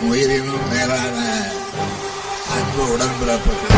உயிரினும் மேலான அன்பு உடன்பிறப்புகள்.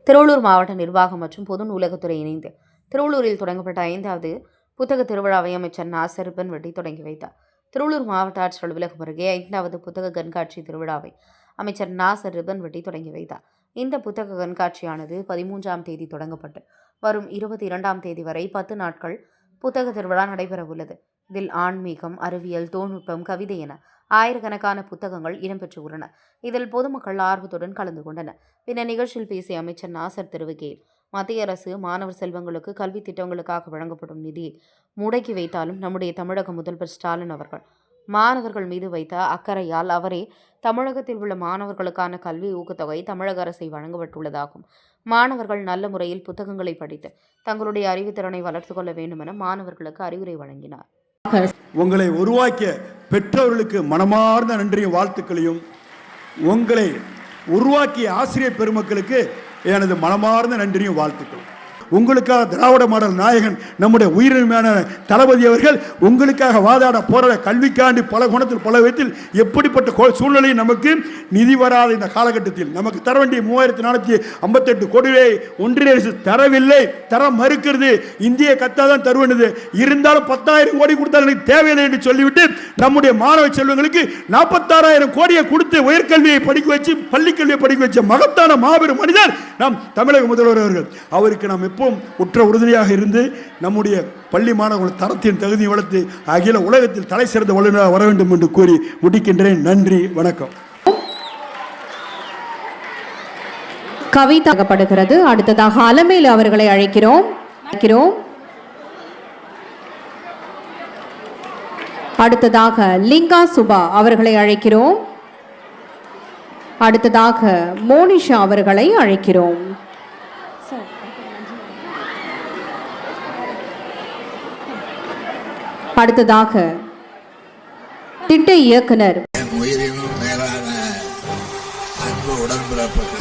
திருவள்ளூர் மாவட்ட நிர்வாகம் மற்றும் பொது நூலகத்துறை இணைந்து திருவள்ளூரில் தொடங்கப்பட்ட 5வது புத்தக திருவிழாவை அமைச்சர் நாசர் ரிப்பன் வெட்டி தொடங்கி வைத்தார். திருவள்ளூர் மாவட்ட ஆட்சியர் அலுவலகம் அருகே 5வது புத்தக கண்காட்சி திருவிழாவை அமைச்சர் நாசர் ரிப்பன் வெட்டி தொடங்கி வைத்தார். இந்த புத்தக கண்காட்சியானது 13ஆம் தேதி தொடங்கப்பட்டு வரும் 22ஆம் தேதி வரை 10 நாட்கள் புத்தக திருவிழா நடைபெற உள்ளது. இதில் ஆன்மீகம், அறிவியல், தொழில்நுட்பம், கவிதை என ஆயிரக்கணக்கான புத்தகங்கள் இடம்பெற்று உள்ளன. இதில் பொதுமக்கள் ஆர்வத்துடன் கலந்து கொண்டனர். பின்னர் நிகழ்ச்சியில் பேசிய அமைச்சர் நாசர் தெரிவிக்கையில், மத்திய அரசு மாணவர் செல்வங்களுக்கு கல்வி திட்டங்களுக்காக வழங்கப்படும் நிதியை முடக்கி வைத்தாலும் நம்முடைய தமிழக முதல்வர் ஸ்டாலின் அவர்கள் மாணவர்கள் மீது வைத்த அக்கறையால் அவரே தமிழகத்தில் உள்ள மாணவர்களுக்கான கல்வி ஊக்கத்தொகை தமிழக அரசை வழங்கப்பட்டுள்ளதாகும். மாணவர்கள் நல்ல முறையில் புத்தகங்களை படித்து தங்களுடைய அறிவுத்திறனை வளர்த்துக் கொள்ள வேண்டும் என மாணவர்களுக்கு அறிவுரை வழங்கினார். உங்களை உருவாக்கிய பெற்றோர்களுக்கு மனமார்ந்த நன்றியும் வாழ்த்துக்களையும், உங்களை உருவாக்கிய ஆசிரியர் பெருமக்களுக்கு எனது மனமார்ந்த நன்றியும் வாழ்த்துக்களும். உங்களுக்காக திராவிட மாடல் நாயகன் நம்முடைய உயிரினமான தளபதி அவர்கள் உங்களுக்காக வாதாட போராட கல்விக்காண்டி பல குணத்தில் பல விதத்தில் எப்படிப்பட்ட சூழ்நிலையும் நமக்கு நிதி வராத இந்த காலகட்டத்தில் நமக்கு தர வேண்டிய 3458 கோடியை ஒன்றிய அரசு தரவில்லை, தர மறுக்கிறது. இந்திய கத்தாதான் தருவது, இருந்தாலும் 10,000 கோடி கொடுத்தால் எனக்கு தேவையில்லை என்று சொல்லிவிட்டு நம்முடைய மாணவ செல்வங்களுக்கு 46,000 கோடியை கொடுத்து உயர்கல்வியை படிக்க வச்சு பள்ளிக்கல்வியை படிக்க வச்ச மகத்தான மாபெரும் மனிதர் நம் தமிழக முதல்வர் அவர்கள். அவருக்கு நாம் உற்ற உறுதுணையாக இருந்து நம்முடைய பள்ளி மாணவர்கள் தரத்தின் தகுதி வளர்த்து அகில உலகத்தில் தலை சிறந்த வல்லுநராக வர வேண்டும் என்று கூறி முடிக்கின்றேன். நன்றி, வணக்கம். கவிதாகப்படுகிறது. அடுத்ததாக அலமேலு அவர்களை அழைக்கிறோம். அடுத்ததாக லிங்கா சுபா அவர்களை அழைக்கிறோம். அடுத்ததாக மோனிஷா அவர்களை அழைக்கிறோம். அடுத்ததாக திட்ட இயக்குனர் உயிரினும் மேலான அன்பு உடன்பிறப்புகள்.